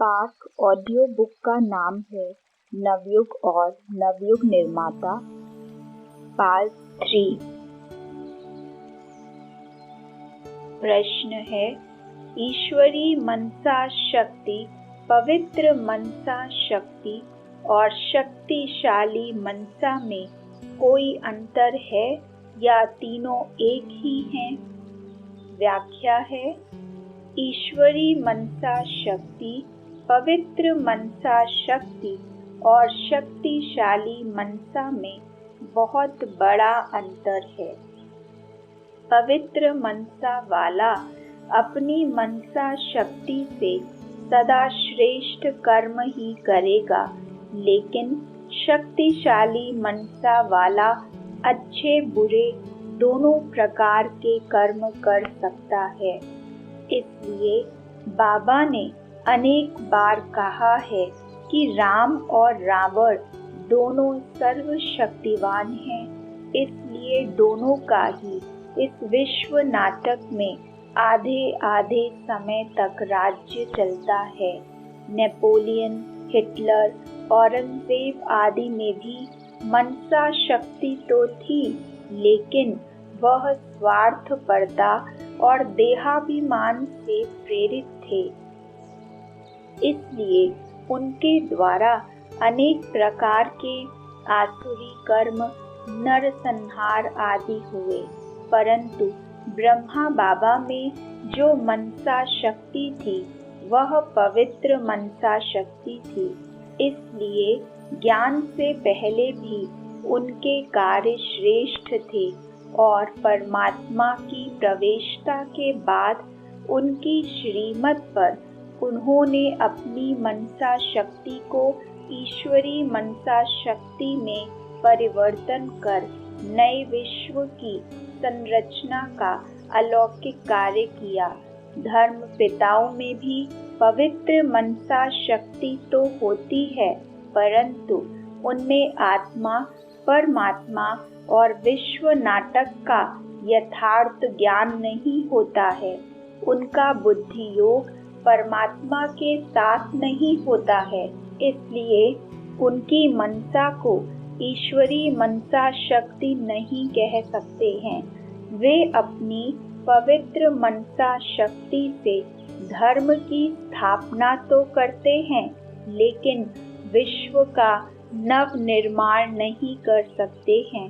Park audio book का नाम है नवयुग और नवयुग निर्माता, पार्ट 3। प्रश्न है, ईश्वरी मनसा शक्ति, पवित्र मनसा शक्ति और शक्तिशाली मनसा में कोई अंतर है या तीनों एक ही हैं? व्याख्या है, ईश्वरी मनसा शक्ति, पवित्र मनसा शक्ति और शक्तिशाली मनसा में बहुत बड़ा अंतर है। पवित्र मनसा वाला अपनी मनसा शक्ति से सदा श्रेष्ठ कर्म ही करेगा, लेकिन शक्तिशाली मनसा वाला अच्छे बुरे दोनों प्रकार के कर्म कर सकता है। इसलिए बाबा ने अनेक बार कहा है कि राम और रावण दोनों सर्वशक्तिवान हैं, इसलिए दोनों का ही इस विश्व नाटक में आधे आधे समय तक राज्य चलता है। नेपोलियन, हिटलर, औरंगजेब आदि में भी मनसा शक्ति तो थी, लेकिन वह स्वार्थपरता और देहाभिमान से प्रेरित थे। इसलिए उनके द्वारा अनेक प्रकार के आसुरी कर्म, नरसंहार आदि हुए, परंतु ब्रह्मा बाबा में जो मनसा शक्ति थी वह पवित्र मनसा शक्ति थी। इसलिए ज्ञान से पहले भी उनके कार्य श्रेष्ठ थे और परमात्मा की प्रवेशता के बाद उनकी श्रीमत पर उन्होंने अपनी मनसा शक्ति को ईश्वरी मनसा शक्ति में परिवर्तन कर नए विश्व की संरचना का अलौकिक कार्य किया। धर्म पिताओं में भी पवित्र मनसा शक्ति तो होती है, परंतु उनमें आत्मा, परमात्मा और विश्व नाटक का यथार्थ ज्ञान नहीं होता है। उनका बुद्धि योग परमात्मा के साथ नहीं होता है, इसलिए उनकी मनसा को ईश्वरी मनसा शक्ति नहीं कह सकते हैं। वे अपनी पवित्र मनसा शक्ति से धर्म की स्थापना तो करते हैं, लेकिन विश्व का नव निर्माण नहीं कर सकते हैं।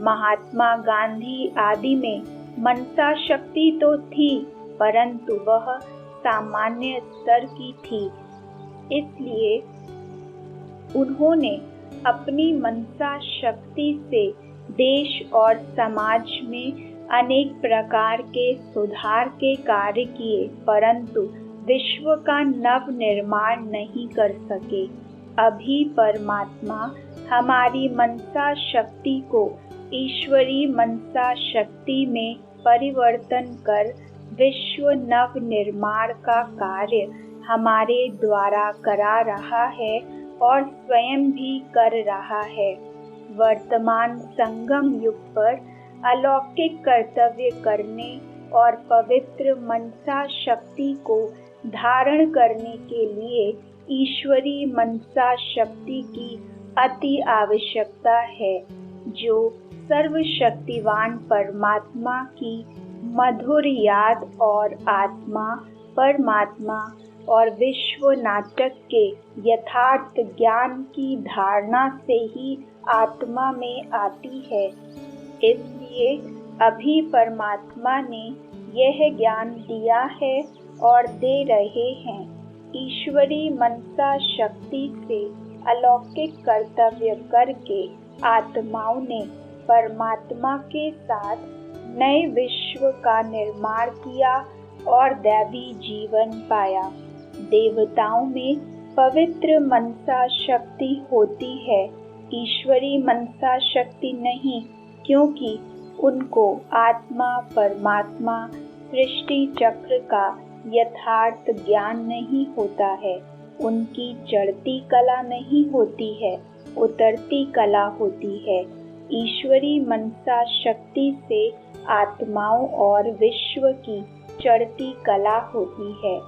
महात्मा गांधी आदि में मनसा शक्ति तो थी, परंतु वह सामान्य स्तर की थी। इसलिए उन्होंने अपनी मनसा शक्ति से देश और समाज में अनेक प्रकार के सुधार के कार्य किए, परंतु विश्व का नव निर्माण नहीं कर सके। अभी परमात्मा हमारी मनसा शक्ति को ईश्वरी मनसा शक्ति में परिवर्तन कर विश्व नव निर्माण का कार्य हमारे द्वारा करा रहा है और स्वयं भी कर रहा है। वर्तमान संगम युग पर अलौकिक कर्तव्य करने और पवित्र मनसा शक्ति को धारण करने के लिए ईश्वरी मनसा शक्ति की अति आवश्यकता है, जो सर्वशक्तिवान परमात्मा की मधुर याद और आत्मा, परमात्मा और विश्व नाटक के यथार्थ ज्ञान की धारणा से ही आत्मा में आती है। इसलिए अभी परमात्मा ने यह ज्ञान दिया है और दे रहे हैं। ईश्वरी मनसा शक्ति से अलौकिक कर्तव्य करके आत्माओं ने परमात्मा के साथ नए विश्व का निर्माण किया और दैवी जीवन पाया। देवताओं में पवित्र मनसा शक्ति होती है, ईश्वरी मनसा शक्ति नहीं, क्योंकि उनको आत्मा, परमात्मा, सृष्टि चक्र का यथार्थ ज्ञान नहीं होता है। उनकी चढ़ती कला नहीं होती है, उतरती कला होती है। ईश्वरी मनसा शक्ति से आत्माओं और विश्व की चढ़ती कला होती है।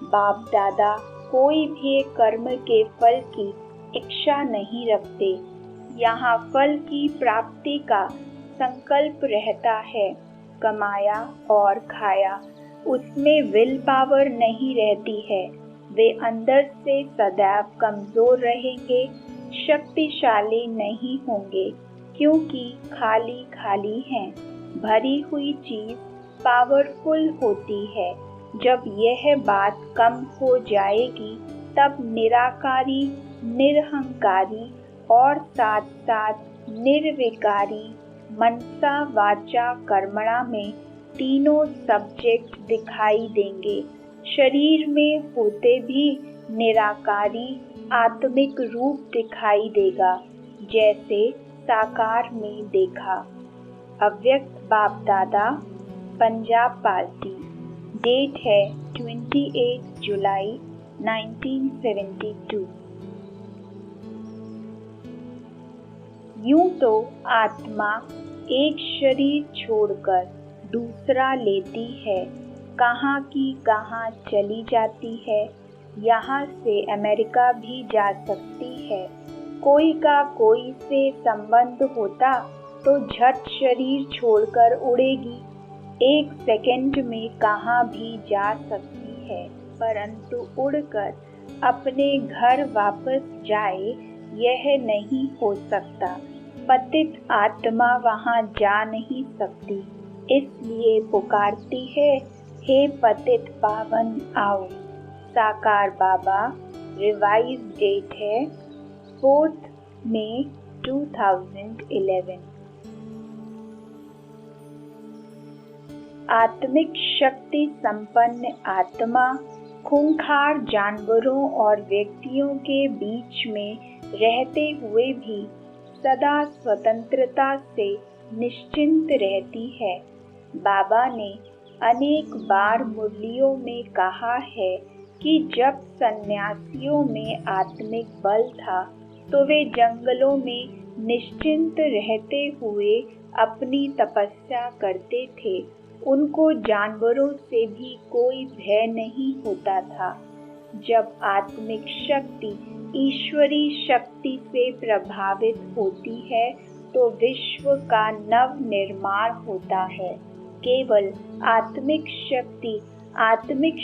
बाप दादा कोई भी कर्म के फल की इच्छा नहीं रखते। यहाँ फल की प्राप्ति का संकल्प रहता है। कमाया और खाया, उसमें विल पावर नहीं रहती है। वे अंदर से सदैव कमजोर रहेंगे, शक्तिशाली नहीं होंगे, क्योंकि खाली खाली हैं। भरी हुई चीज पावरफुल होती है। जब यह बात कम हो जाएगी तब निराकारी, निरहंकारी और साथ साथ निर्विकारी मनसा वाचा कर्मणा में तीनों सब्जेक्ट दिखाई देंगे। शरीर में होते भी निराकारी आत्मिक रूप दिखाई देगा, जैसे साकार में देखा। अव्यक्त बाप दादा, पंजाब पार्टी। डेट है 28 जुलाई 1972। यूं तो आत्मा एक शरीर छोड़कर दूसरा लेती है, कहाँ की कहाँ चली जाती है। यहाँ से अमेरिका भी जा सकती है। कोई का कोई से संबंध होता तो झट शरीर छोड़कर उड़ेगी, एक सेकंड में कहाँ भी जा सकती है। परंतु उड़कर अपने घर वापस जाए, यह नहीं हो सकता। पतित आत्मा वहाँ जा नहीं सकती, इसलिए पुकारती है, हे पतित पावन आओ। साकार बाबा। रिवाइज डेट है 4 मई 2011। आत्मिक शक्ति संपन्न आत्मा खूंखार जानवरों और व्यक्तियों के बीच में रहते हुए भी सदा स्वतंत्रता से निश्चिंत रहती है। बाबा ने अनेक बार मुरलियों में कहा है कि जब सन्यासियों में आत्मिक बल था तो वे जंगलों में निश्चिंत रहते हुए अपनी तपस्या करते थे। उनको जानवरों से भी कोई भय नहीं होता था। जब आत्मिक शक्ति ईश्वरी शक्ति से प्रभावित होती है तो विश्व का नव निर्माण होता है। केवल आत्मिक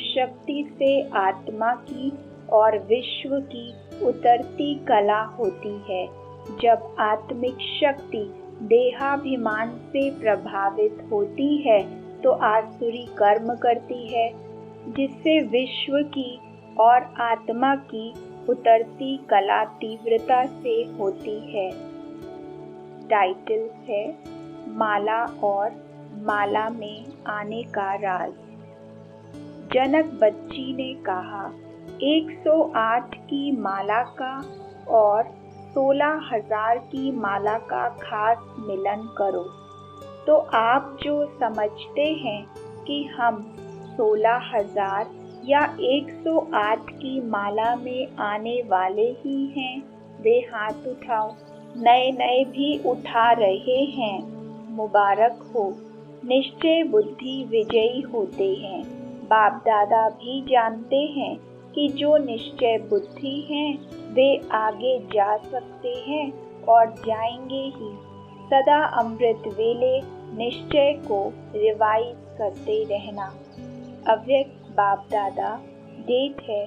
शक्ति से आत्मा की और विश्व की उतरती कला होती है। जब आत्मिक शक्ति देहाभिमान से प्रभावित होती है तो आसुरी कर्म करती है, जिससे विश्व की और आत्मा की उतरती कला तीव्रता से होती है। टाइटल है माला और माला में आने का राज। जनक बच्ची ने कहा, 108 की माला का और 16,000 की माला का खास मिलन करो, तो आप जो समझते हैं कि हम 16,000 या 108 की माला में आने वाले ही हैं, वे हाथ उठाओ। नए नए भी उठा रहे हैं, मुबारक हो। निश्चय बुद्धि विजयी होते हैं। बाप दादा भी जानते हैं कि जो निश्चय बुद्धि हैं वे आगे जा सकते हैं और जाएंगे ही। सदा अमृत वेले निश्चय को रिवाइज करते रहना। अव्यक्त बाप दादा। डेट है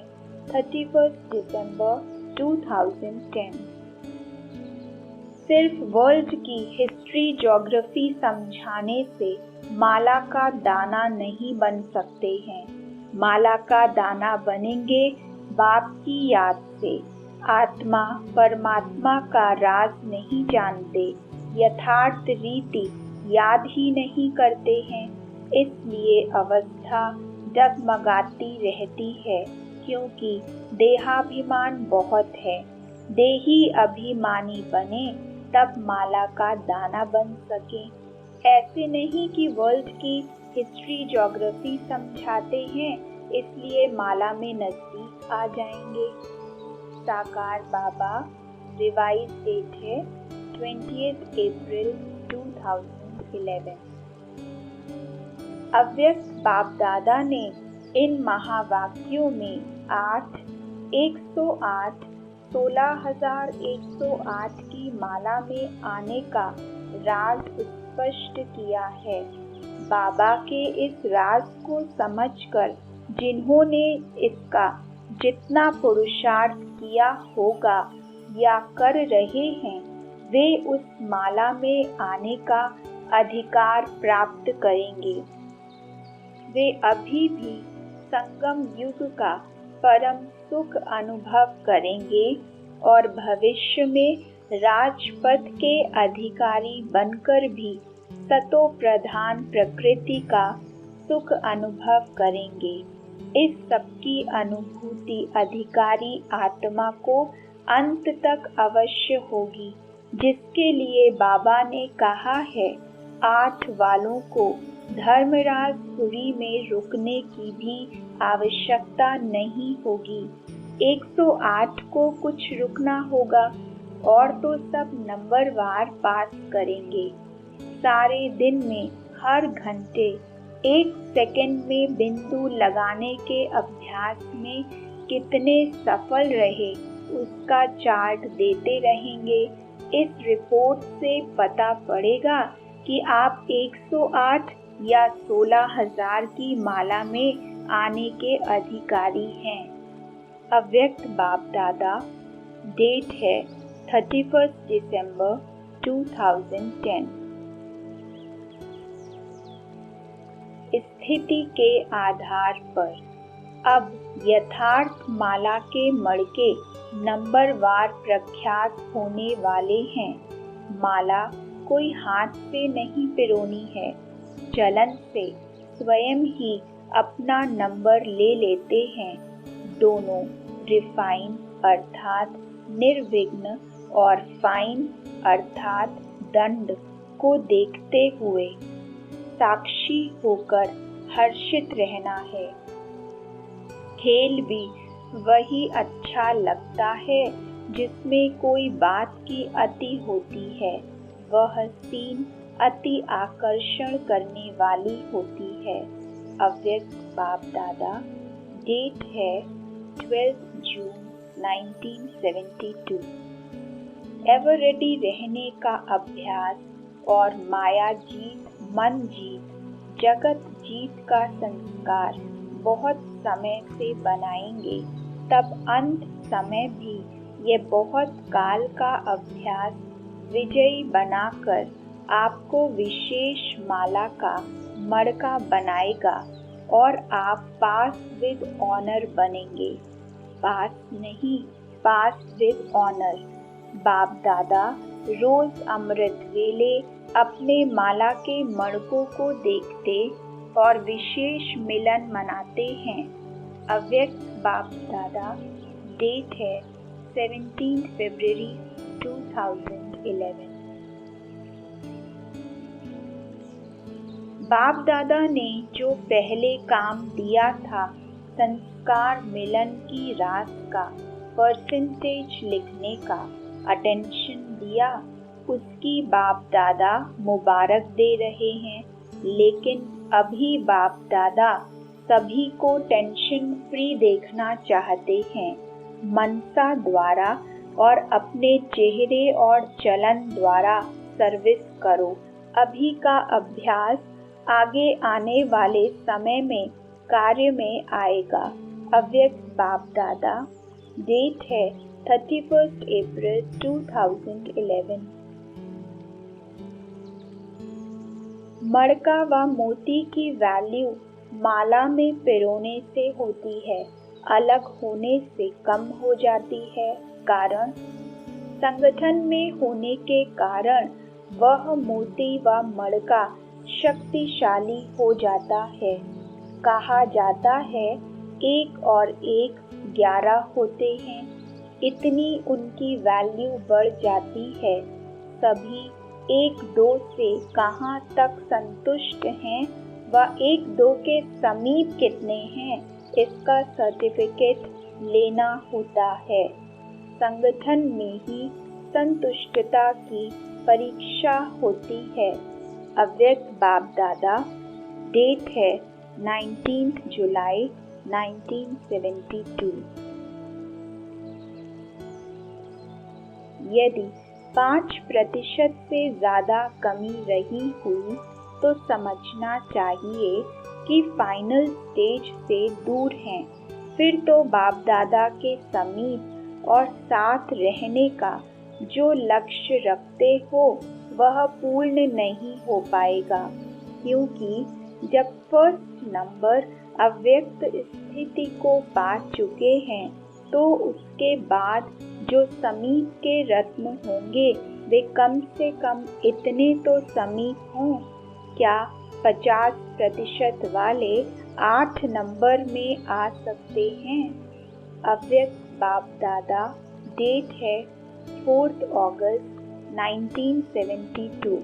31 दिसंबर 2010। सिर्फ वर्ल्ड की हिस्ट्री ज्योग्राफी समझाने से माला का दाना नहीं बन सकते हैं। माला का दाना बनेंगे बाप की याद से। आत्मा परमात्मा का राज नहीं जानते, यथार्थ रीति याद ही नहीं करते हैं, इसलिए अवस्था डगमगाती रहती है, क्योंकि देहाभिमान बहुत है। देही अभिमानी बने तब माला का दाना बन सके। ऐसे नहीं कि वर्ल्ड की हिस्ट्री ज्योग्राफी समझाते हैं इसलिए माला में नजदीक आ जाएंगे। साकार बाबा। रिवाइज डेट है 20 अप्रैल 2011। अव्यक्त बाप दादा ने इन महावाक्यों में 8, 108 16,108 की माला में आने का राज स्पष्ट किया है। बाबा के इस राज को समझकर जिन्होंने इसका जितना पुरुषार्थ किया होगा या कर रहे हैं, वे उस माला में आने का अधिकार प्राप्त करेंगे। वे अभी भी संगम युग का परम सुख अनुभव करेंगे और भविष्य में राजपथ के अधिकारी बनकर भी सतो प्रधान प्रकृति का सुख अनुभव करेंगे। इस सबकी अनुभूति अधिकारी आत्मा को अंत तक अवश्य होगी, जिसके लिए बाबा ने कहा है 8 वालों को धर्मराजपुरी में रुकने की भी आवश्यकता नहीं होगी। 108 को कुछ रुकना होगा और तो सब नंबरवार पास करेंगे। सारे दिन में हर घंटे 1 सेकंड में बिंदु लगाने के अभ्यास में कितने सफल रहे उसका चार्ट देते रहेंगे। इस रिपोर्ट से पता पड़ेगा कि आप 108 या 16,000 की माला में आने के अधिकारी हैं। अव्यक्त बाप दादा, डेट है 31 दिसंबर 2010। स्थिति के आधार पर अब यथार्थ माला के मड़के नंबरवार प्रख्यात होने वाले हैं। माला कोई हाथ से नहीं पिरोनी है, चलन से स्वयं ही अपना नंबर ले लेते हैं। दोनों रिफाइन अर्थात निर्विघ्न और फाइन अर्थात दंड को देखते हुए साक्षी होकर हर्षित रहना है। खेल भी वही अच्छा लगता है जिसमें कोई बात की अति होती है। वह सीन अति आकर्षण करने वाली होती है। अव्यक्त बाप दादा, डेट है 12 जून 1972। एवर रेडी रहने का अभ्यास और माया जीत, मन जीत, जगत जीत का संस्कार बहुत समय से बनाएंगे, तब अंत समय भी ये बहुत काल का अभ्यास विजयी बनाकर आपको विशेष माला का मड़का बनाएगा और आप पास विद ऑनर बनेंगे। पास नहीं, पास विद ऑनर। बाप दादा रोज अमृत वेले अपने माला के मड़कों को देखते और विशेष मिलन मनाते हैं। अव्यक्त बाप दादा, डेट है 17 फरवरी 2011। बाप दादा ने जो पहले काम दिया था, संस्कार मिलन की रात का परसेंटेज लिखने का अटेंशन दिया, उसकी बाप दादा मुबारक दे रहे हैं। लेकिन अभी बाप दादा सभी को टेंशन फ्री देखना चाहते हैं। मनसा द्वारा और अपने चेहरे और चलन द्वारा सर्विस करो। अभी का अभ्यास आगे आने वाले समय में कार्य में आएगा। अव्यक्त बाप दादा, डेट है 31 अप्रैल 2011। मड़का व मोती की वैल्यू माला में पिरोने से होती है, अलग होने से कम हो जाती है। कारण संगठन में होने के कारण वह मोती व मड़का शक्तिशाली हो जाता है। कहा जाता है 1 और 1 11 होते हैं। इतनी उनकी वैल्यू बढ़ जाती है। सभी 1-2 से कहाँ तक संतुष्ट हैं व 1-2 के समीप कितने हैं, इसका सर्टिफिकेट लेना होता है। संगठन में ही संतुष्टता की परीक्षा होती है। अव्यक्त बाप दादा, डेट है 19 जुलाई 1972। यदि 5% से ज़्यादा कमी रही हुई तो समझना चाहिए कि फाइनल स्टेज से दूर हैं। फिर तो बाप दादा के समीप और साथ रहने का जो लक्ष्य रखते हो वह पूर्ण नहीं हो पाएगा, क्योंकि जब फर्स्ट नंबर अव्यक्त स्थिति को पा चुके हैं तो उसके बाद जो समीप के रत्न होंगे वे कम से कम इतने तो समीप हों। क्या 50% वाले 8 नंबर में आ सकते हैं? अव्यक्त बाप दादा, डेट है 4 अगस्त 1972।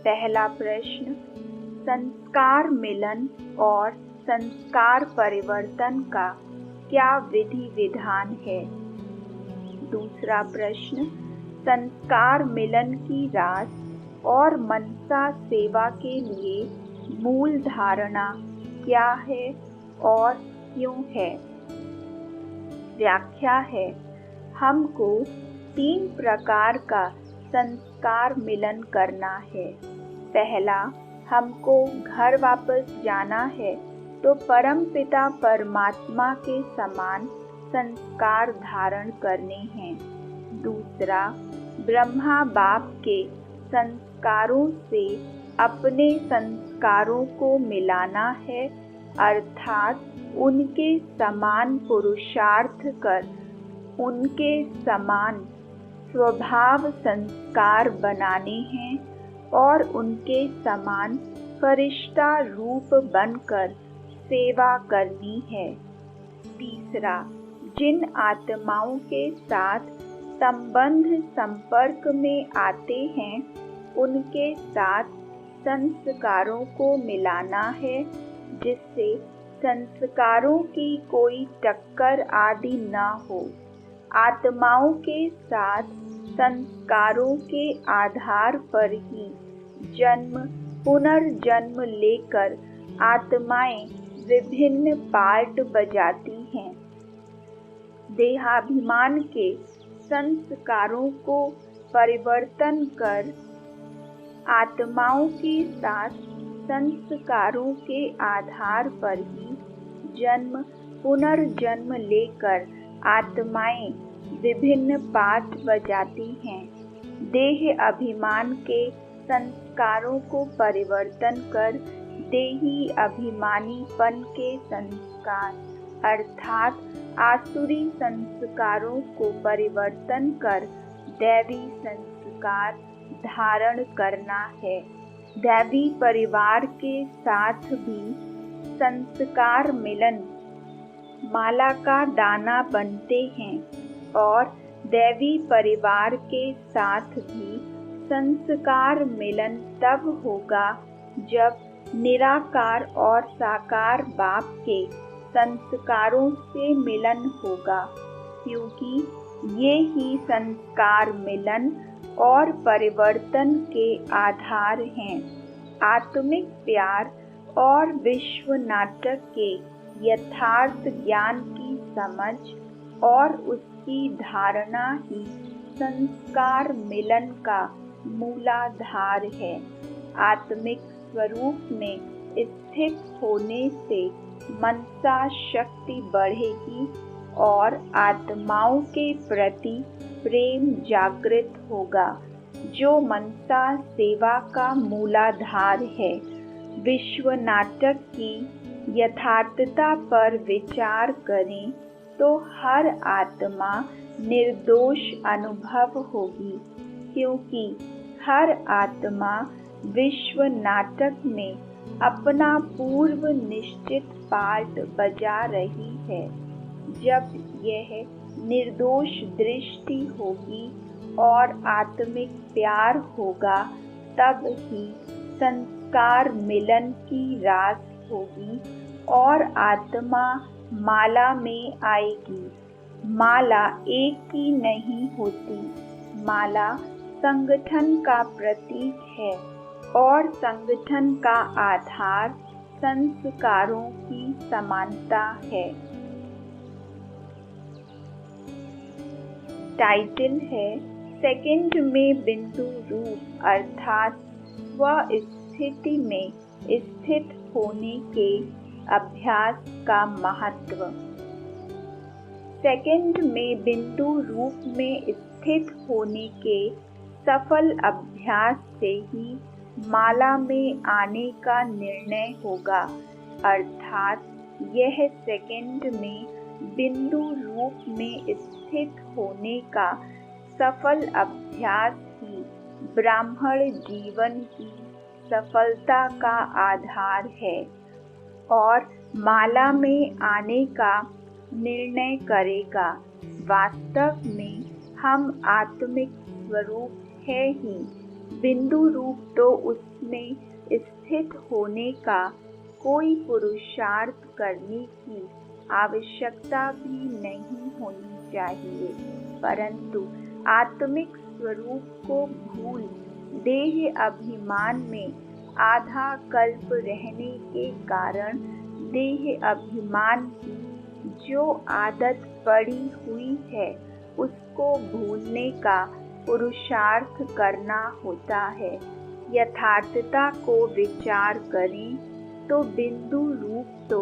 पहला प्रश्न, संस्कार मिलन और संस्कार परिवर्तन का क्या विधि विधान है? दूसरा प्रश्न, संस्कार मिलन की रास और मनसा सेवा के लिए मूल धारणा क्या है और क्यों है? व्याख्या है, हमको 3 प्रकार का संस्कार मिलन करना है। पहला, हमको घर वापस जाना है तो परमपिता परमात्मा के समान संस्कार धारण करने हैं। दूसरा, ब्रह्मा बाप के संस्कारों से अपने संस्कारों को मिलाना है, अर्थात उनके समान पुरुषार्थ कर उनके समान स्वभाव संस्कार बनाने हैं और उनके समान फरिश्ता रूप बनकर सेवा करनी है। तीसरा, जिन आत्माओं के साथ संबंध संपर्क में आते हैं उनके साथ संस्कारों को मिलाना है, जिससे संस्कारों की कोई टक्कर आदि न हो। आत्माओं के साथ संस्कारों के आधार पर ही जन्म पुनर्जन्म लेकर आत्माएं विभिन्न पार्ट बजाती हैं। देहाभिमान के संस्कारों को परिवर्तन कर आत्माओं के साथ संस्कारों के आधार पर ही जन्म पुनर्जन्म लेकर आत्माएं विभिन्न पाठ बजाती हैं। देह अभिमान के संस्कारों को परिवर्तन कर देही अभिमानीपन के संस्कार अर्थात आसुरी संस्कारों को परिवर्तन कर दैवी संस्कार धारण करना है। दैवी परिवार के साथ भी संस्कार मिलन माला का दाना बनते हैं और दैवी परिवार के साथ भी संस्कार मिलन तब होगा जब निराकार और साकार बाप के संस्कारों से मिलन होगा, क्योंकि ये ही संस्कार मिलन और परिवर्तन के आधार हैं। आत्मिक प्यार और विश्व नाटक के यथार्थ ज्ञान की समझ और उसकी धारणा ही संस्कार मिलन का मूलाधार है। आत्मिक स्वरूप में स्थित होने से मनसा शक्ति बढ़ेगी और आत्माओं के प्रति प्रेम जागृत होगा, जो मनसा सेवा का मूलाधार है। विश्व नाटक की यथार्थता पर विचार करें तो हर आत्मा निर्दोष अनुभव होगी, क्योंकि हर आत्मा विश्व नाटक में अपना पूर्व निश्चित पार्ट बजा रही है। जब यह निर्दोष दृष्टि होगी और आत्मिक प्यार होगा, तब ही संस्कार मिलन की रास होगी और आत्मा माला में आएगी। माला एक ही नहीं होती। माला संगठन का प्रतीक है और संगठन का आधार संस्कारों की समानता है। टाइटल है सेकंड में बिंदु रूप अर्थात स्थिति में स्थित होने के अभ्यास का महत्व। सेकंड में बिंदु रूप में स्थित होने के सफल अभ्यास से ही माला में आने का निर्णय होगा, अर्थात यह सेकंड में बिंदु रूप में स्थित होने का सफल अभ्यास ही ब्राह्मण जीवन की सफलता का आधार है और माला में आने का निर्णय करेगा। वास्तव में हम आत्मिक स्वरूप है ही, बिंदु रूप तो उसमें स्थित होने का कोई पुरुषार्थ करने की आवश्यकता भी नहीं होनी चाहिए, परंतु आत्मिक स्वरूप को भूल देह अभिमान में आधा कल्प रहने के कारण देह अभिमान की जो आदत पड़ी हुई है उसको भूलने का पुरुषार्थ करना होता है। यथार्थता को विचार करें तो बिंदु रूप तो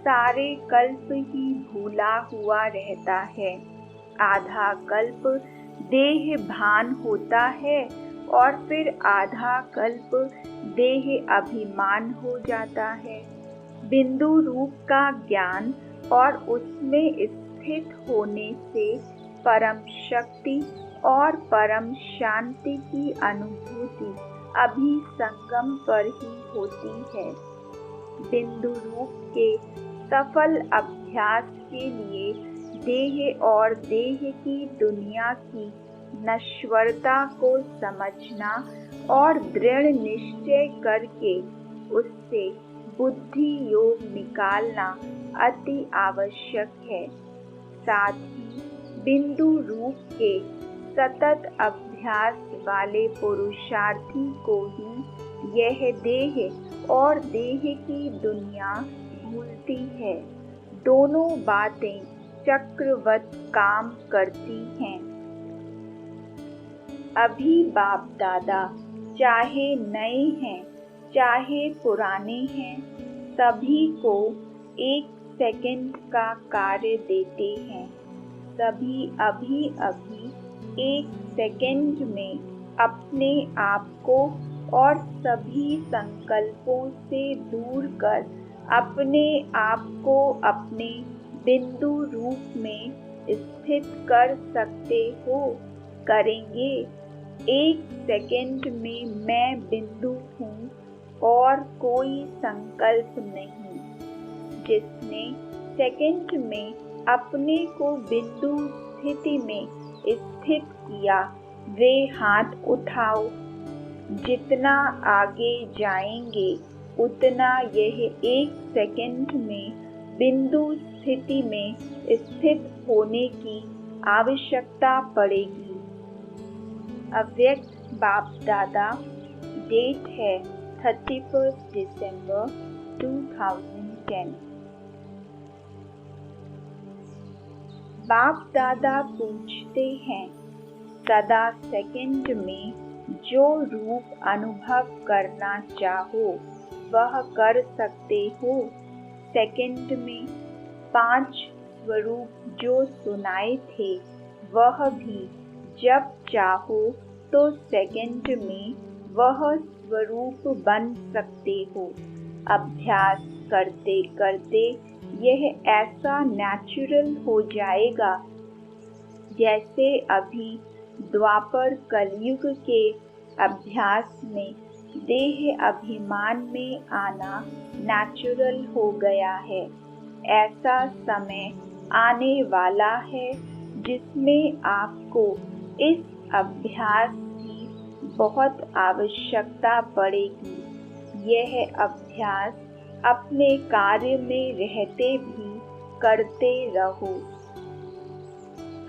सारे कल्प ही भूला हुआ रहता है। आधा कल्प देह भान होता है और फिर आधा कल्प देह अभिमान हो जाता है। बिंदु रूप का ज्ञान और उसमें स्थित होने से परम शक्ति और परम शांति की अनुभूति अभी संगम पर ही होती है। बिंदु रूप के सफल अभ्यास के लिए देह और देह की दुनिया की नश्वरता को समझना और दृढ़ निश्चय करके उससे बुद्धि योग निकालना अति आवश्यक है। साथ ही बिंदु रूप के सतत अभ्यास वाले पुरुषार्थी को ही यह देह और देह की दुनिया भूलती है। दोनों बातें चक्रवत काम करती हैं। अभी बाप दादा चाहे नए हैं चाहे पुराने हैं, सभी को एक सेकंड का कार्य देते हैं। सभी अभी अभी एक सेकंड में अपने आप को और सभी संकल्पों से दूर कर अपने आप को अपने बिंदु रूप में स्थित कर सकते हो। करेंगे। एक सेकंड में मैं बिंदु हूँ और कोई संकल्प नहीं। जिसने सेकंड में अपने को बिंदु स्थिति में स्थित किया वे हाथ उठाओ। जितना आगे जाएंगे उतना यह एक सेकंड में बिंदु स्थिति में स्थित होने की आवश्यकता पड़ेगी। अव्यक्त बाप दादा, डेट है 31 दिसंबर 2010। बाप दादा पूछते हैं, सदा सेकंड में जो रूप अनुभव करना चाहो वह कर सकते हो। सेकंड में 5 स्वरूप जो सुनाए थे वह भी जब चाहो तो सेकंड में वह स्वरूप बन सकते हो। अभ्यास करते करते यह ऐसा नेचुरल हो जाएगा जैसे अभी द्वापर कलयुग के अभ्यास में देह अभिमान में आना नेचुरल हो गया है। ऐसा समय आने वाला है जिसमें आपको इस अभ्यास की बहुत आवश्यकता पड़ेगी। यह अभ्यास अपने कार्य में रहते भी करते रहो।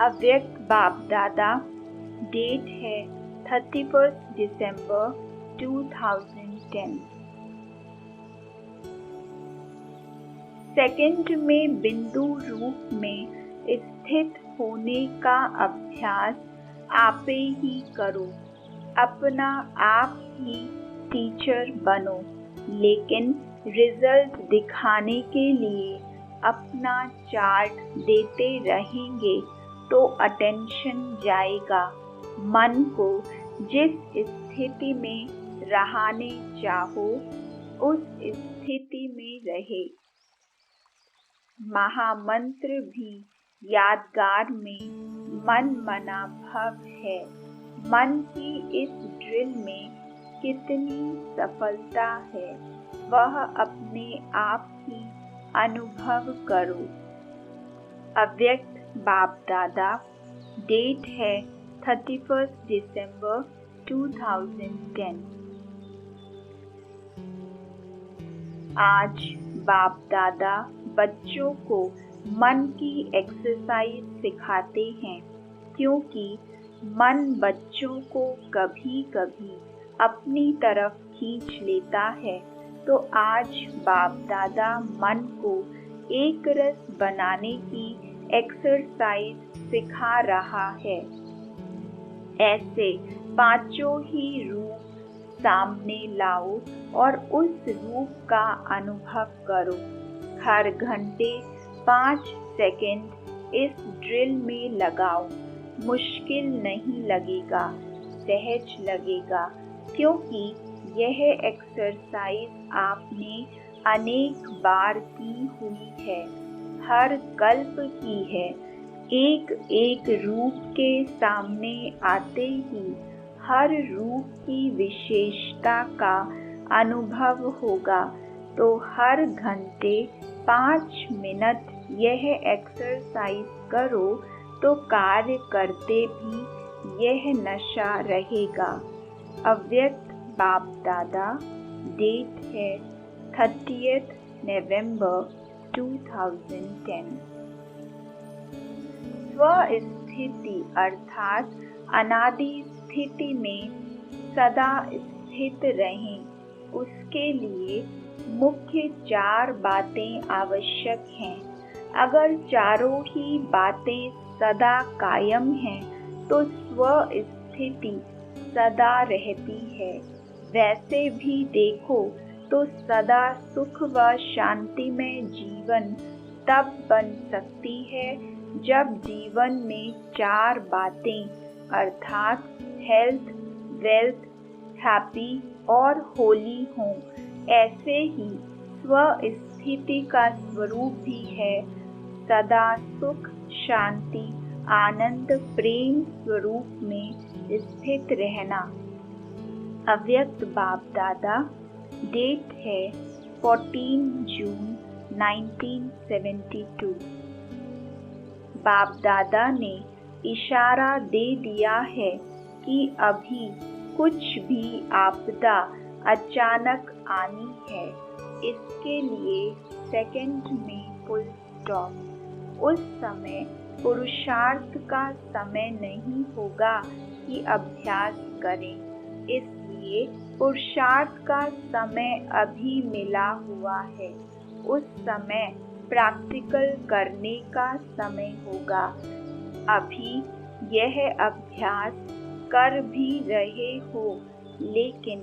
अव्यक्त बाप दादा, डेट है 31 दिसंबर 2010। सेकंड में बिंदु रूप में स्थित होने का अभ्यास आपे ही करो। अपना आप ही टीचर बनो, लेकिन रिजल्ट दिखाने के लिए अपना चार्ट देते रहेंगे तो अटेंशन जाएगा। मन को जिस स्थिति में रहने चाहो उस स्थिति में रहे। महामंत्र भी यादगार में मन मना भव है। मन की इस ड्रिल में कितनी सफलता है वह अपने आप ही अनुभव करो। अव्यक्त बाप दादा, डेट है 31 दिसंबर 2010। आज बाप दादा बच्चों को मन की एक्सरसाइज सिखाते हैं, क्योंकि मन बच्चों को कभी कभी अपनी तरफ खींच लेता है। तो आज बाप दादा मन को एक रस बनाने की एक्सरसाइज सिखा रहा है। ऐसे पांचों ही रूप सामने लाओ और उस रूप का अनुभव करो। हर घंटे 5 सेकंड इस ड्रिल में लगाओ। मुश्किल नहीं लगेगा, सहज लगेगा, क्योंकि यह एक्सरसाइज आपने अनेक बार की हुई है, हर कल्प की है। एक एक रूप के सामने आते ही हर रूप की विशेषता का अनुभव होगा। तो हर घंटे 5 मिनट यह एक्सरसाइज करो तो कार्य करते भी यह नशा रहेगा। अव्यक्त बाप दादा, डेट है 30 नवंबर 2010। स्वस्थिति अर्थात अनादि स्थिति में सदा स्थित रहें, उसके लिए मुख्य 4 बातें आवश्यक हैं। अगर चारों ही बातें सदा कायम हैं तो स्वस्थिति सदा रहती है। वैसे भी देखो तो सदा सुख व शांति में जीवन तब बन सकती है जब जीवन में 4 बातें अर्थात हेल्थ, वेल्थ, हैप्पी और होली हों। ऐसे ही स्वस्थिति का स्वरूप भी है सदा सुख, शांति, आनंद, प्रेम स्वरूप में स्थित रहना। अव्यक्त बाप दादा, डेट है 14 जून 1972। बाप दादा ने इशारा दे दिया है कि अभी कुछ भी आपदा अचानक आनी है। इसके लिए सेकंड में फुल स्टॉप। उस समय पुरुषार्थ का समय नहीं होगा कि अभ्यास करें, इसलिए पुरुषार्थ का समय अभी मिला हुआ है। उस समय प्रैक्टिकल करने का समय होगा। अभी यह अभ्यास कर भी रहे हो, लेकिन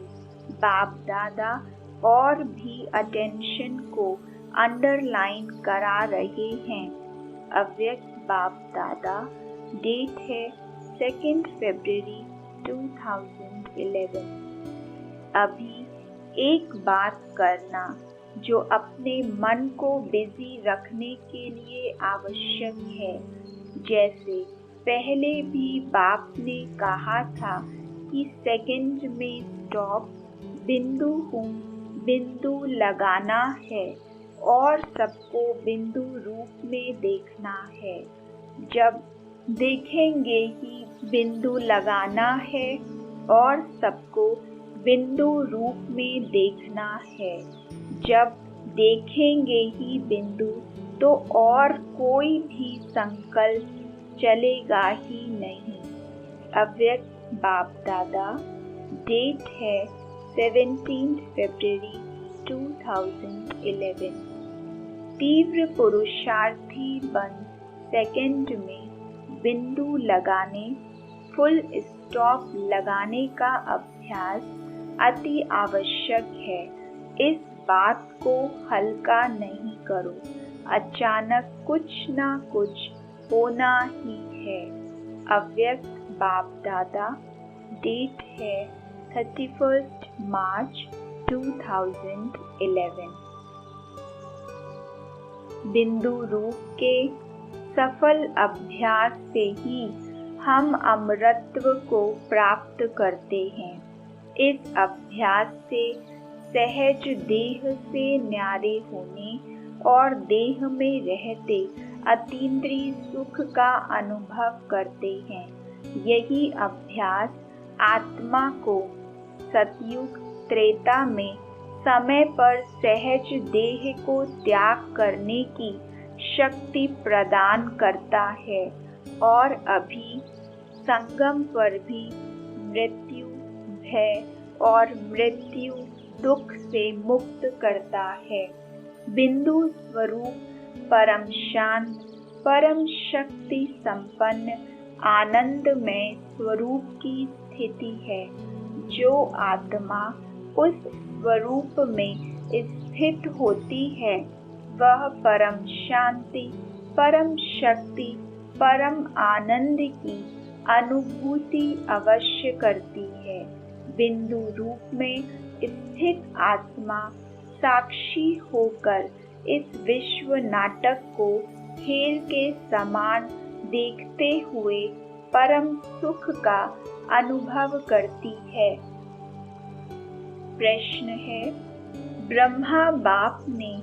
बाप दादा और भी अटेंशन को अंडरलाइन करा रहे हैं। अव्यक्त बाप दादा, डेट है 2 फरवरी 2011। अभी एक बात करना जो अपने मन को बिजी रखने के लिए आवश्यक है। जैसे पहले भी बाप ने कहा था कि सेकंड में स्टॉप, बिंदु हूँ, बिंदु लगाना है और सबको बिंदु रूप में देखना है। जब देखेंगे कि बिंदु लगाना है और सबको बिंदु रूप में देखना है, जब देखेंगे ही बिंदु तो और कोई भी संकल्प चलेगा ही नहीं। अव्यक्त बाप दादा, डेट है 17 फरवरी 2011। तीव्र पुरुषार्थी बन सेकंड में बिंदु लगाने, फुल स्टॉप लगाने का अभ्यास अति आवश्यक है। इस बात को हल्का नहीं करो, अचानक कुछ ना कुछ होना ही है। अव्यक्त बाप दादा, डेट है 31 मार्च 2011। बिंदु रूप के सफल अभ्यास से ही हम अमरत्व को प्राप्त करते हैं। इस अभ्यास से सहज देह से न्यारे होने और देह में रहते अतीन्द्रिय सुख का अनुभव करते हैं। यही अभ्यास आत्मा को सतयुग त्रेता में समय पर सहज देह को त्याग करने की शक्ति प्रदान करता है और अभी संगम पर भी मृत्यु भय और मृत्यु दुख से मुक्त करता है। बिंदु स्वरूप परम शांत, परम शक्ति संपन्न आनंदमय स्वरूप की स्थिति है। जो आत्मा उस स्वरूप में स्थित होती है वह परम शांति, परम शक्ति, परम आनंद की अनुभूति अवश्य करती है। बिंदु रूप में स्थित आत्मा साक्षी होकर इस विश्व नाटक को खेल के समान देखते हुए परम सुख का अनुभव करती है। प्रश्न है, ब्रह्मा बाप ने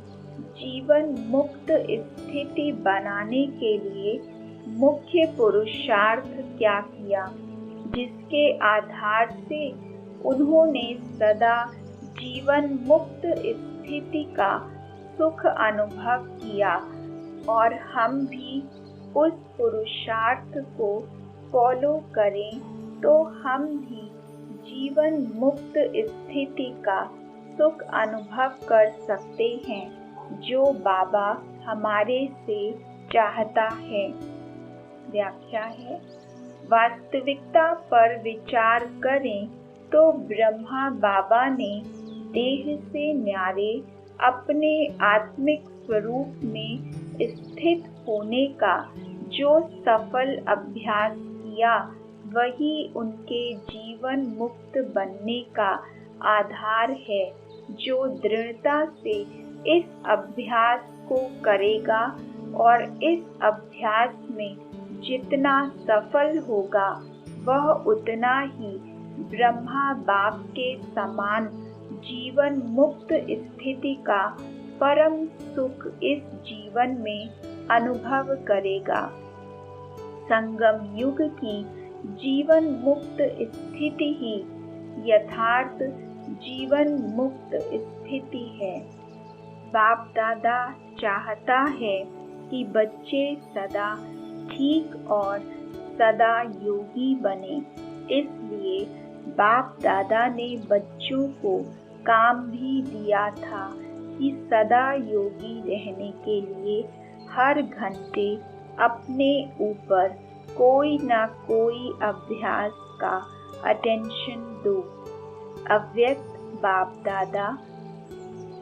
जीवन मुक्त स्थिति बनाने के लिए मुख्य पुरुषार्थ क्या किया, जिसके आधार से उन्होंने सदा जीवन मुक्त स्थिति का सुख अनुभव किया और हम भी उस पुरुषार्थ को फॉलो करें तो हम भी जीवन मुक्त स्थिति का सुख अनुभव कर सकते हैं, जो बाबा हमारे से चाहता है। व्याख्या है, वास्तविकता पर विचार करें तो ब्रह्मा बाबा ने देह से न्यारे अपने आत्मिक स्वरूप में स्थित होने का जो सफल अभ्यास किया वही उनके जीवन मुक्त बनने का आधार है। जो दृढ़ता से इस अभ्यास को करेगा और इस अभ्यास में जितना सफल होगा वह उतना ही ब्रह्मा बाप के समान जीवन मुक्त स्थिति का परम सुख इस जीवन में अनुभव करेगा। संगम युग की जीवन मुक्त स्थिति ही यथार्थ जीवन मुक्त स्थिति है। बाप दादा चाहता है कि बच्चे सदा ठीक और सदा योगी बने, इसलिए बाप दादा ने बच्चों को काम भी दिया था कि सदा योगी रहने के लिए हर घंटे अपने ऊपर कोई ना कोई अभ्यास का अटेंशन दो। अव्यक्त बाप दादा,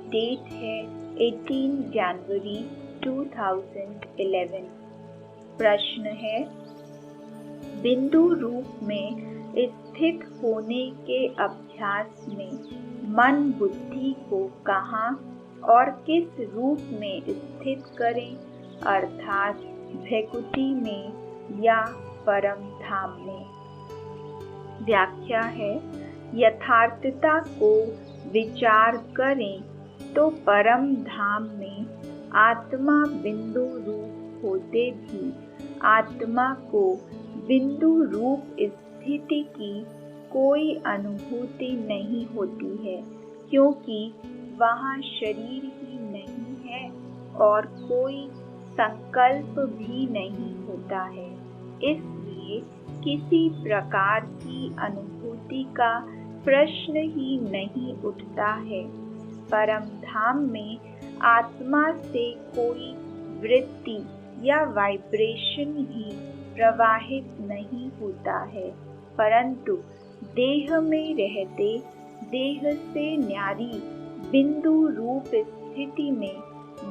डेट है 18 जनवरी 2011। प्रश्न है, बिंदु रूप में स्थित होने के अभ्यास में मन बुद्धि को कहाँ और किस रूप में स्थित करें, अर्थात भैकुटी में या परम धाम में? व्याख्या है, यथार्थता को विचार करें तो परम धाम में आत्मा बिंदु रूप होते भी आत्मा को बिंदु रूप स्थिति की कोई अनुभूति नहीं होती है, क्योंकि वहाँ शरीर ही नहीं है और कोई संकल्प भी नहीं होता है। इसलिए किसी प्रकार की अनुभूति का प्रश्न ही नहीं उठता है। परम धाम में आत्मा से कोई वृत्ति या वाइब्रेशन भी प्रवाहित नहीं होता है, परंतु देह में रहते देह से न्यारी बिंदु रूप स्थिति में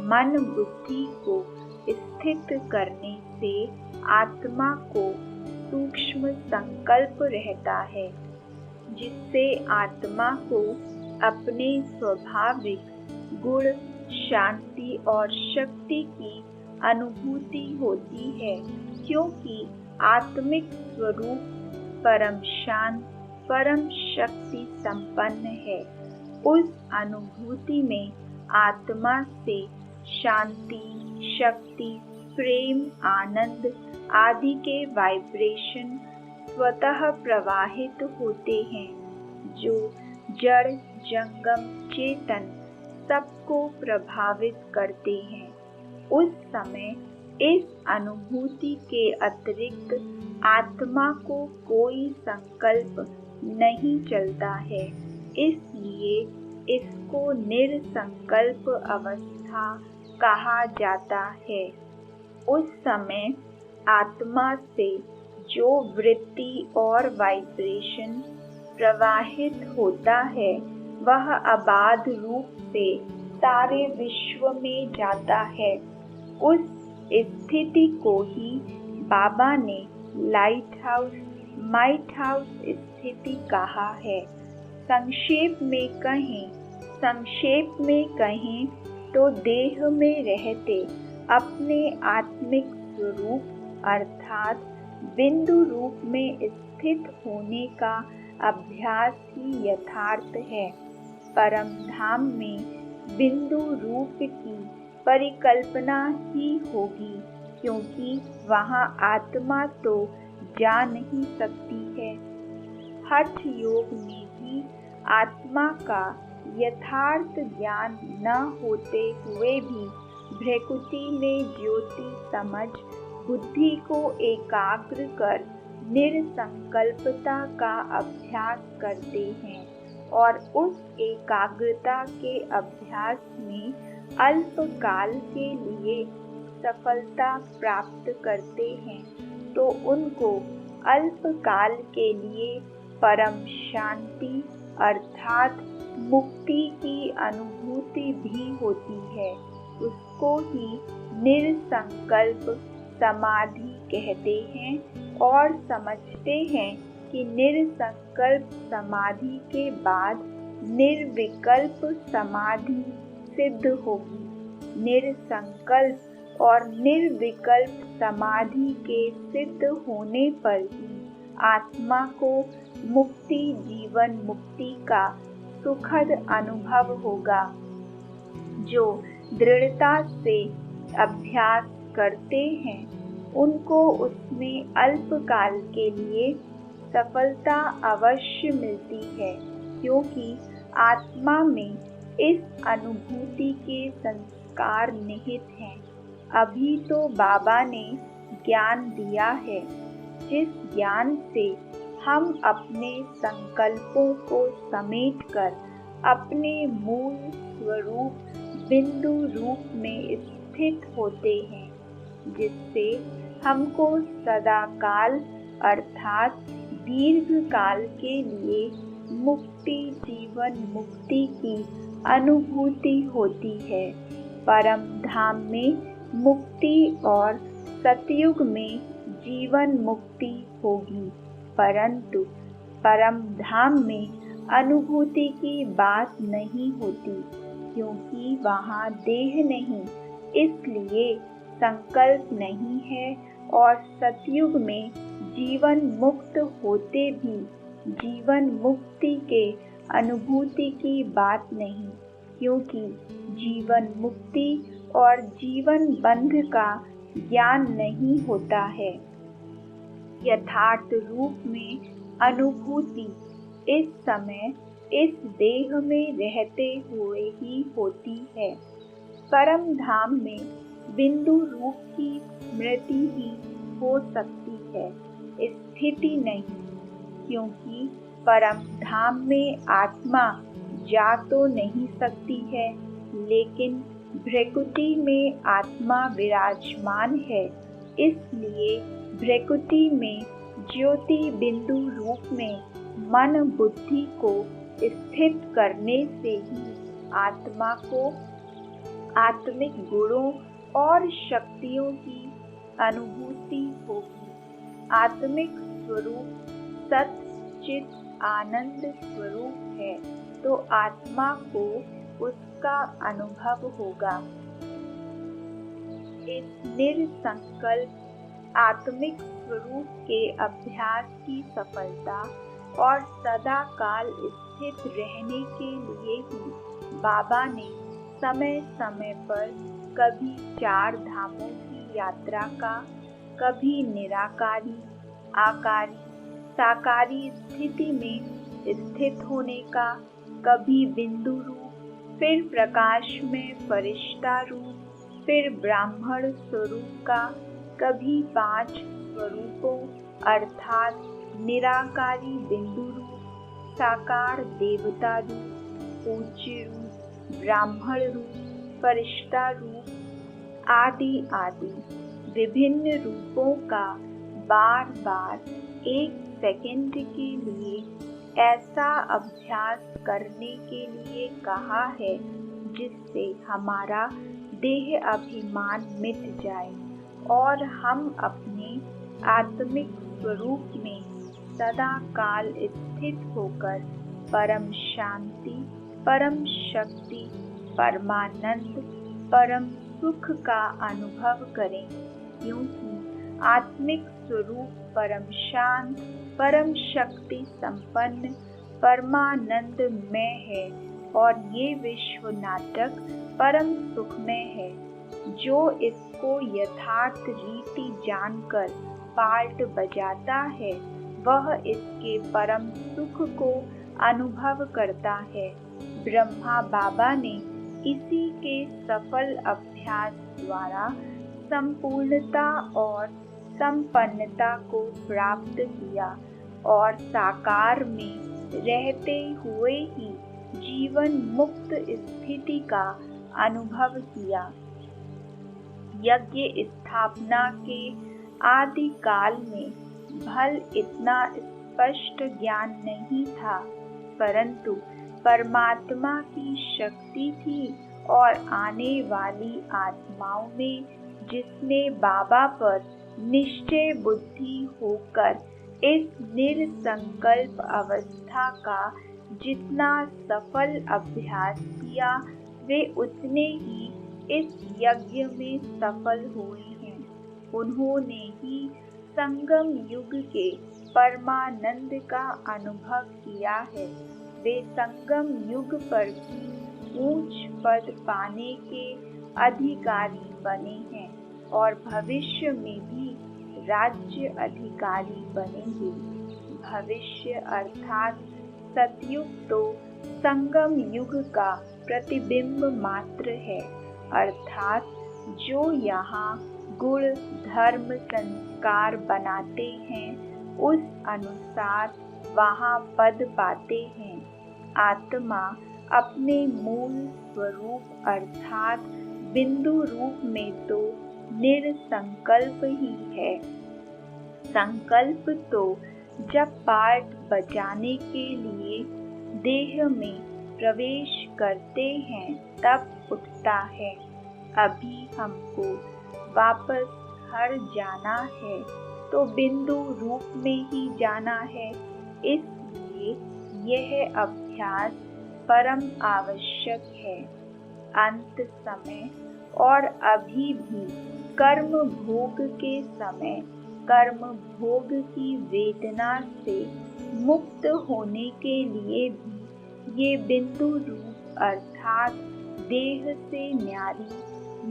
मन बुद्धि को स्थित करने से आत्मा को सूक्ष्म संकल्प रहता है, जिससे आत्मा को अपने स्वाभाविक गुण, शांति और शक्ति की अनुभूति होती है, क्योंकि आत्मिक स्वरूप परम शांत, परम शक्ति संपन्न है। उस अनुभूति में आत्मा से शांति, शक्ति, प्रेम, आनंद आदि के वाइब्रेशन स्वतः प्रवाहित होते हैं, जो जड़, जंगम, चेतन सबको प्रभावित करते हैं। उस समय इस अनुभूति के अतिरिक्त आत्मा को कोई संकल्प नहीं चलता है, इसलिए इसको निरसंकल्प अवस्था कहा जाता है। उस समय आत्मा से जो वृत्ति और वाइब्रेशन प्रवाहित होता है, वह अबाध रूप से सारे विश्व में जाता है। उस स्थिति को ही बाबा ने लाइट हाउस, माइट हाउस स्थिति कहा है। संक्षेप में कहें तो देह में रहते अपने आत्मिक स्वरूप अर्थात बिंदु रूप में स्थित होने का अभ्यास ही यथार्थ है। परम धाम में बिंदु रूप की परिकल्पना ही होगी, क्योंकि वहाँ आत्मा तो जा नहीं सकती है। हठ योग में भी आत्मा का यथार्थ ज्ञान न होते हुए भी भ्रकुटी में ज्योति समझ बुद्धि को एकाग्र कर निरसंकल्पता का अभ्यास करते हैं, और उस एकाग्रता के अभ्यास में अल्पकाल के लिए सफलता प्राप्त करते हैं, तो उनको अल्पकाल के लिए परम शांति अर्थात मुक्ति की अनुभूति भी होती है। उसको ही निरसंकल्प समाधि कहते हैं और समझते हैं कि निरसंकल्प समाधि के बाद निर्विकल्प समाधि सिद्ध होगी। निरसंकल्प और निर्विकल्प समाधि के सिद्ध होने पर ही आत्मा को मुक्ति, जीवन मुक्ति का सुखद अनुभव होगा। जो दृढ़ता से अभ्यास करते हैं, उनको उसमें अल्पकाल के लिए सफलता अवश्य मिलती है, क्योंकि आत्मा में इस अनुभूति के संस्कार निहित हैं। अभी तो बाबा ने ज्ञान दिया है, जिस ज्ञान से हम अपने संकल्पों को समेटकर अपने मूल स्वरूप बिंदु रूप में स्थित होते हैं, जिससे हमको सदाकाल अर्थात दीर्घ काल के लिए मुक्ति, जीवन मुक्ति की अनुभूति होती है। परम धाम में मुक्ति और सतयुग में जीवन मुक्ति होगी, परंतु परम धाम में अनुभूति की बात नहीं होती, क्योंकि वहाँ देह नहीं, इसलिए संकल्प नहीं है। और सतयुग में जीवन मुक्त होते भी जीवन मुक्ति के अनुभूति की बात नहीं, क्योंकि जीवन मुक्ति और जीवन बंध का ज्ञान नहीं होता है। यथार्थ रूप में अनुभूति इस समय इस देह में रहते हुए ही होती है। परम धाम में बिंदु रूप की स्मृति ही हो सकती है, स्थिति नहीं, क्योंकि परम धाम में आत्मा जा तो नहीं सकती है, लेकिन भ्रकुटी में आत्मा विराजमान है, इसलिए भ्रकुटी में ज्योति बिंदु रूप में मन बुद्धि को स्थित करने से ही आत्मा को आत्मिक गुणों और शक्तियों की अनुभूति होगी। आत्मिक स्वरूप सत चित आनंद स्वरूप है, तो आत्मा को उसका अनुभव होगा। इस निरसंकल्प आत्मिक स्वरूप के अभ्यास की सफलता और सदा काल स्थित रहने के लिए ही बाबा ने समय समय पर कभी 4 धामों की यात्रा का, कभी निराकारी, आकारी, साकारी स्थिति में स्थित होने का, कभी बिंदु रूप, फिर प्रकाश में फरिश्ता रूप, फिर ब्राह्मण स्वरूप का, कभी 5 स्वरूपों अर्थात निराकारी बिंदु रूप, साकार देवता रूप, पूज्य रूप, ब्राह्मण रूप, फरिश्ता रूप आदि आदि विभिन्न रूपों का बार बार 1 सेकंड के लिए ऐसा अभ्यास करने के लिए कहा है जिससे हमारा देह अभिमान मिट जाए और हम अपने आत्मिक स्वरूप में सदा काल स्थित होकर परम शांति, परम शक्ति, परमानंद, परम सुख का अनुभव करें, क्योंकि आत्मिक स्वरूप परम शांत, परम शक्ति संपन्न, परमानंदमय है और ये विश्व नाटक परम सुखमय है। जो इसको यथार्थ रीति जानकर पार्ट बजाता है वह इसके परम सुख को अनुभव करता है। ब्रह्मा बाबा ने इसी के सफल अभ्यास द्वारा संपूर्णता और संपन्नता को प्राप्त किया और साकार में रहते हुए ही जीवन मुक्त स्थिति का अनुभव किया। यज्ञ स्थापना के आदि काल में भल इतना स्पष्ट ज्ञान नहीं था, परंतु परमात्मा की शक्ति थी और आने वाली आत्माओं में जिसने बाबा पर निश्चय बुद्धि होकर इस निरसंकल्प अवस्था का जितना सफल अभ्यास किया, वे उतने ही इस यज्ञ में सफल हुए हैं। उन्होंने ही संगम युग के परमानंद का अनुभव किया है। वे संगम युग पर भी ऊंच पद पाने के अधिकारी बने हैं और भविष्य में भी राज्य अधिकारी बनेंगे। भविष्य अर्थात सतयुग तो संगम युग का प्रतिबिंब मात्र है, अर्थात जो यहाँ गुण धर्म संस्कार बनाते हैं उस अनुसार वहाँ पद पाते हैं। आत्मा अपने मूल स्वरूप अर्थात बिंदु रूप में तो निरसंकल्प ही है। संकल्प तो जब पार्ट बजाने के लिए देह में प्रवेश करते हैं तब उठता है। अभी हमको वापस घर जाना है तो बिंदु रूप में ही जाना है, इसलिए यह अभ्यास परम आवश्यक है। अंत समय और अभी भी कर्म भोग के समय कर्म भोग की वेदना से मुक्त होने के लिए भी ये बिंदु रूप अर्थात देह से न्यारी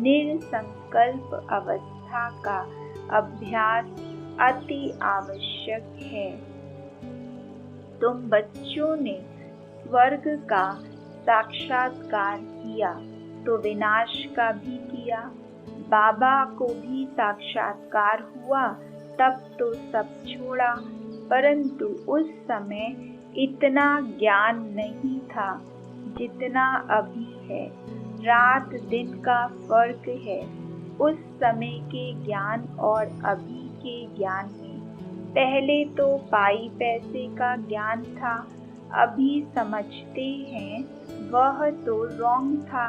निरसंकल्प अवस्था का अभ्यास अति आवश्यक है। तुम बच्चों ने स्वर्ग का साक्षात्कार किया तो विनाश का भी किया। बाबा को भी साक्षात्कार हुआ तब तो सब छोड़ा, परंतु उस समय इतना ज्ञान नहीं था जितना अभी है। रात दिन का फर्क है उस समय के ज्ञान और अभी के ज्ञान में। पहले तो पाई पैसे का ज्ञान था, अभी समझते हैं वह तो रॉन्ग था।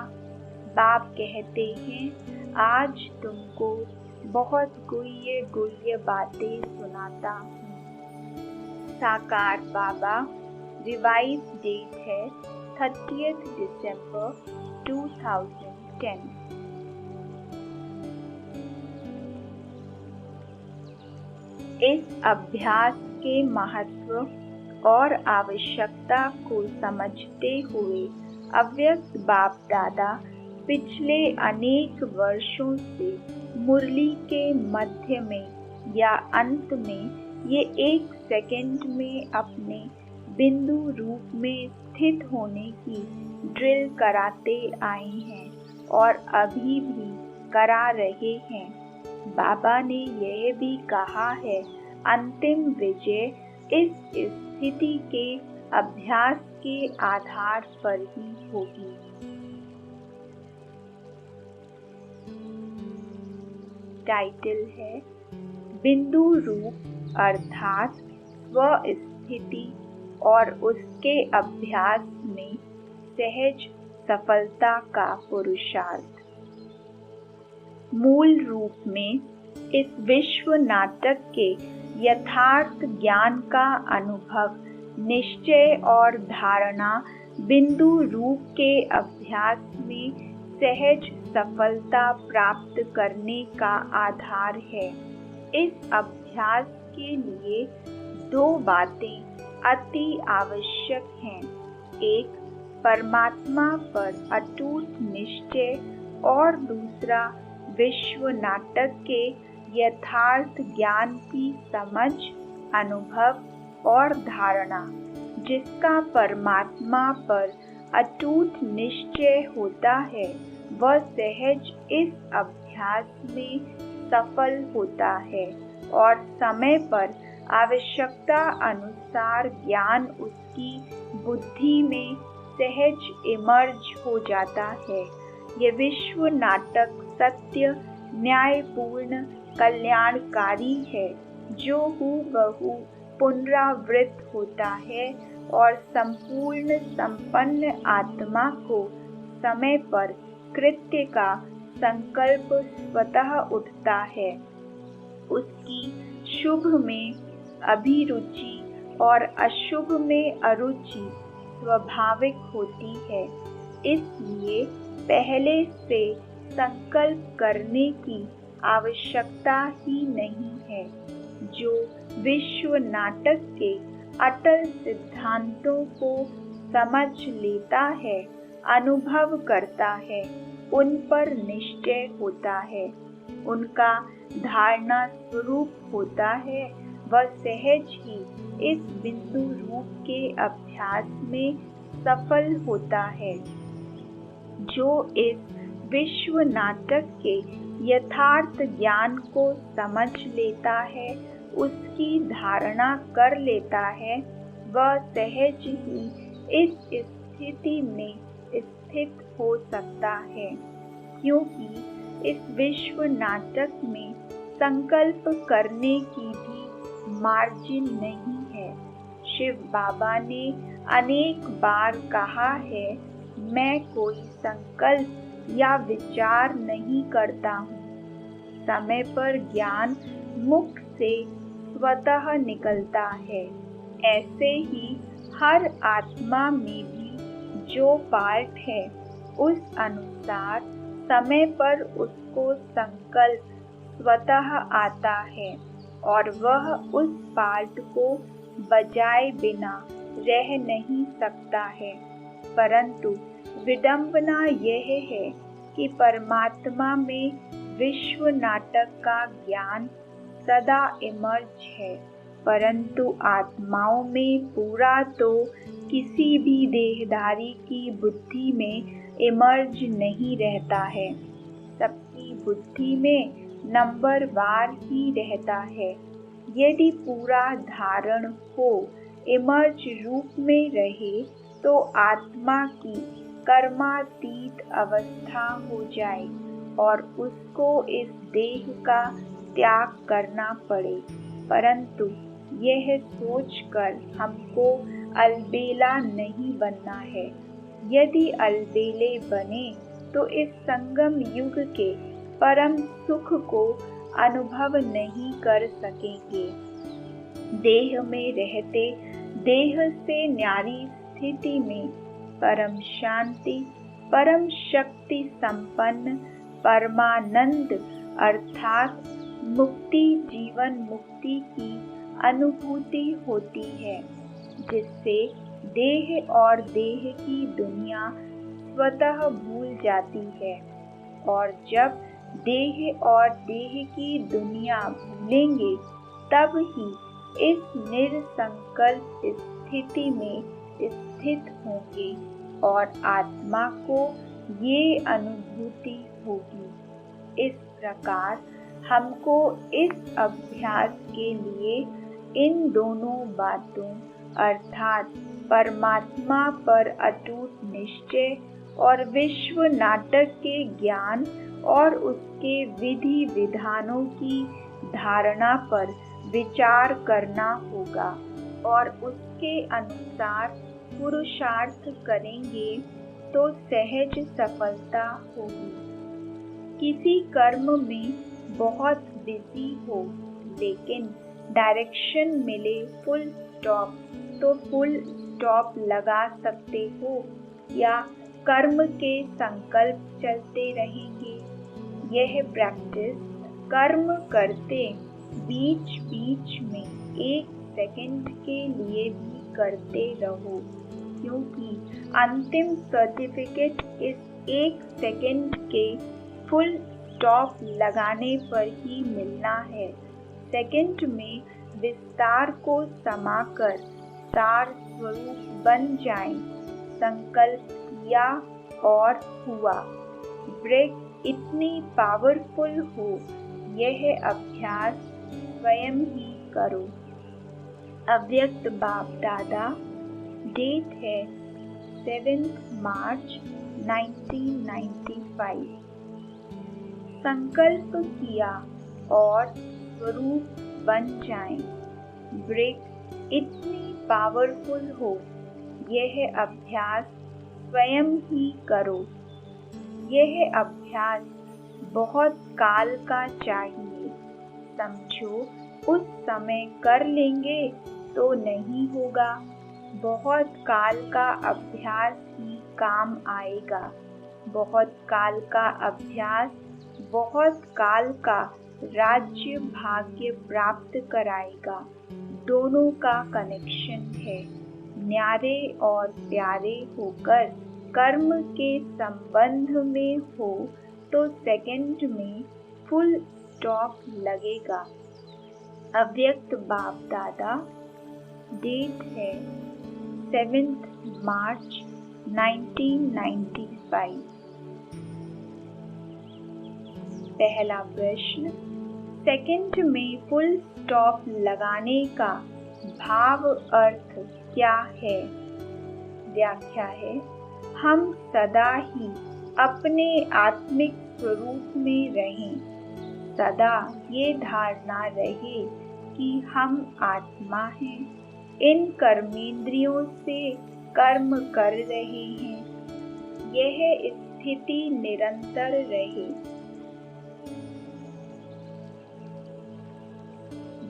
बाप कहते हैं आज तुमको बहुत गुह्य बातें सुनाता हूँ। साकार बाबा, रिवाइज डेट है 30 दिसंबर 2010। इस अभ्यास के महत्व और आवश्यकता को समझते हुए अव्यक्त बाप दादा पिछले अनेक वर्षों से मुरली के मध्य में या अंत में ये 1 सेकंड में अपने बिंदु रूप में स्थित होने की ड्रिल कराते आए हैं और अभी भी करा रहे हैं। बाबा ने यह भी कहा है अंतिम विजय इस स्थिति के अभ्यास के आधार पर ही होगी। टाइटल है बिंदु रूप अर्थात स्व स्थिति और उसके अभ्यास में सहज सफलता का पुरुषार्थ। मूल रूप में इस विश्व नाटक के यथार्थ ज्ञान का अनुभव, निश्चय और धारणा बिंदु रूप के अभ्यास में सहज सफलता प्राप्त करने का आधार है। इस अभ्यास के लिए 2 बातें अति आवश्यक हैं। एक, परमात्मा पर अटूट निश्चय और दूसरा विश्व नाटक के यथार्थ ज्ञान की समझ, अनुभव और धारणा। जिसका परमात्मा पर अटूट निश्चय होता है वह सहज इस अभ्यास में सफल होता है और समय पर आवश्यकता अनुसार ज्ञान उसकी बुद्धि में सहज इमर्ज हो जाता है। ये विश्व नाटक सत्य, न्यायपूर्ण, कल्याणकारी है जो हूबहू पुनरावृत्त होता है और संपूर्ण संपन्न आत्मा को समय पर कृत्य का संकल्प स्वतः उठता है। उसकी शुभ में अभिरुचि और अशुभ में अरुचि स्वाभाविक होती है। इसलिए पहले से संकल्प करने की आवश्यकता ही नहीं है। जो विश्व नाटक के अटल सिद्धांतों को समझ लेता है, अनुभव करता है, उन पर निश्चय होता है, उनका धारणा स्वरूप होता है, वह सहज ही इस बिंदु रूप के अभ्यास में सफल होता है। जो इस विश्व नाटक के यथार्थ ज्ञान को समझ लेता है, उसकी धारणा कर लेता है, वह सहज ही इस स्थिति में स्थित हो सकता है, क्योंकि इस विश्व नाटक में संकल्प करने की भी मार्जिन नहीं है। शिव बाबा ने अनेक बार कहा है, मैं कोई संकल्प या विचार नहीं करता हूँ। समय पर ज्ञान मुख से स्वतः निकलता है। ऐसे ही हर आत्मा में भी जो पार्ट है, उस अनुसार समय पर उसको संकल्प स्वतः आता है और वह उस पार्ट को बजाए बिना रह नहीं सकता है। परंतु विडंबना यह है कि परमात्मा में विश्व नाटक का ज्ञान सदा इमर्ज है, परंतु आत्माओं में पूरा तो किसी भी देहधारी की बुद्धि में इमर्ज नहीं रहता है। सबकी बुद्धि में नंबरवार ही रहता है। यदि पूरा धारण हो, इमर्ज रूप में रहे, तो आत्मा की कर्मातीत अवस्था हो जाए और उसको इस देह का त्याग करना पड़े, परंतु यह सोचकर हमको अलबेला नहीं बनना है। यदि अलबेले बने तो इस संगम युग के परम सुख को अनुभव नहीं कर सकेंगे। देह में रहते देह से न्यारी स्थिति में परम शांति, परम शक्ति संपन्न परमानंद अर्थात मुक्ति, जीवन मुक्ति की अनुभूति होती है, जिससे देह और देह की दुनिया स्वतः भूल जाती है। और जब देह और देह की दुनिया भूलेंगे तब ही इस निरसंकल्प स्थिति में स्थित होंगे और आत्मा को ये अनुभूति होगी। इस प्रकार हमको इस अभ्यास के लिए इन दोनों बातों अर्थात परमात्मा पर अटूट निश्चय और विश्व नाटक के ज्ञान और उसके विधि विधानों की धारणा पर विचार करना होगा और उसके अनुसार पुरुषार्थ करेंगे तो सहज सफलता होगी। किसी कर्म में बहुत बिजी हो लेकिन डायरेक्शन मिले फुल स्टॉप तो फुल स्टॉप लगा सकते हो या कर्म के संकल्प चलते रहेंगे। यह प्रैक्टिस कर्म करते बीच बीच में 1 सेकंड के लिए भी करते रहो, क्योंकि अंतिम सर्टिफिकेट इस 1 सेकंड के फुल स्टॉप लगाने पर ही मिलना है। सेकंड में विस्तार को समाकर सार स्वरूप बन जाएं। संकल्प किया और हुआ। ब्रेक इतनी पावरफुल हो, यह अभ्यास स्वयं ही करो। अव्यक्त बाप दादा, डेट है 7 मार्च 1995। संकल्प किया और स्वरूप बन जाएं। ब्रेक इतनी पावरफुल हो, यह अभ्यास स्वयं ही करो। यह अभ्यास बहुत काल का चाहिए। समझो उस समय कर लेंगे तो नहीं होगा। बहुत काल का अभ्यास ही काम आएगा। बहुत काल का अभ्यास बहुत काल का राज्य भाग्य प्राप्त कराएगा। दोनों का कनेक्शन है। न्यारे और प्यारे होकर कर्म के संबंध में हो तो सेकंड में फुल स्टॉप लगेगा। अव्यक्त बाप दादा, डेट है 7 मार्च 1995। पहला प्रश्न, सेकंड में फुल स्टॉप लगाने का भाव अर्थ क्या है? व्याख्या है, हम सदा ही अपने आत्मिक स्वरूप में रहें। सदा ये धारणा रहे कि हम आत्मा हैं, इन कर्मेंद्रियों से कर्म कर रहे हैं। यह स्थिति निरंतर रहे।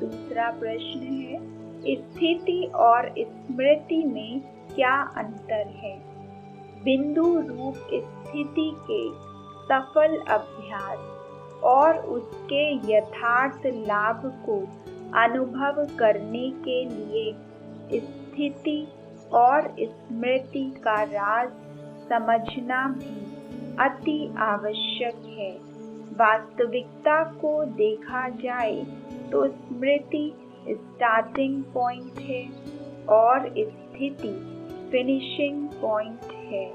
दूसरा प्रश्न है, स्थिति और स्मृति में क्या अंतर है? बिंदु रूप स्थिति के सफल अभ्यास और उसके यथार्थ लाभ को अनुभव करने के लिए स्थिति और स्मृति का राज समझना भी अति आवश्यक है। वास्तविकता को देखा जाए तो स्मृति स्टार्टिंग पॉइंट है और स्थिति फिनिशिंग पॉइंट है।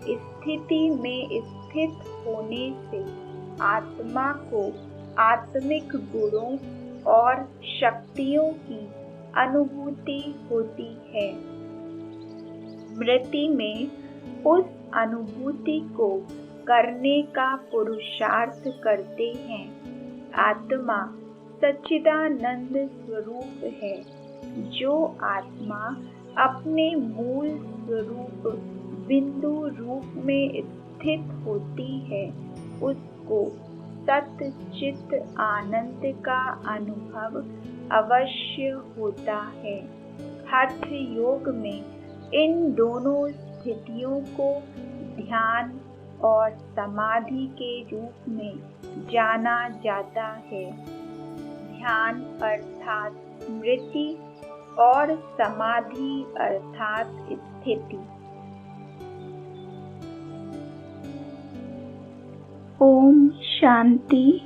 स्थिति में स्थित होने से आत्मा को आत्मिक गुणों और शक्तियों की अनुभूति होती है। स्मृति में उस अनुभूति को करने का पुरुषार्थ करते हैं। आत्मा सच्चिदानंद स्वरूप है। जो आत्मा अपने मूल स्वरूप बिंदु रूप में स्थित होती है, उसको सत चित आनंद का अनुभव अवश्य होता है। हठ योग में इन दोनों स्थितियों को ध्यान और समाधि के रूप में जाना जाता है। ध्यान अर्थात स्मृति और समाधि अर्थात स्थिति। ओम शांति।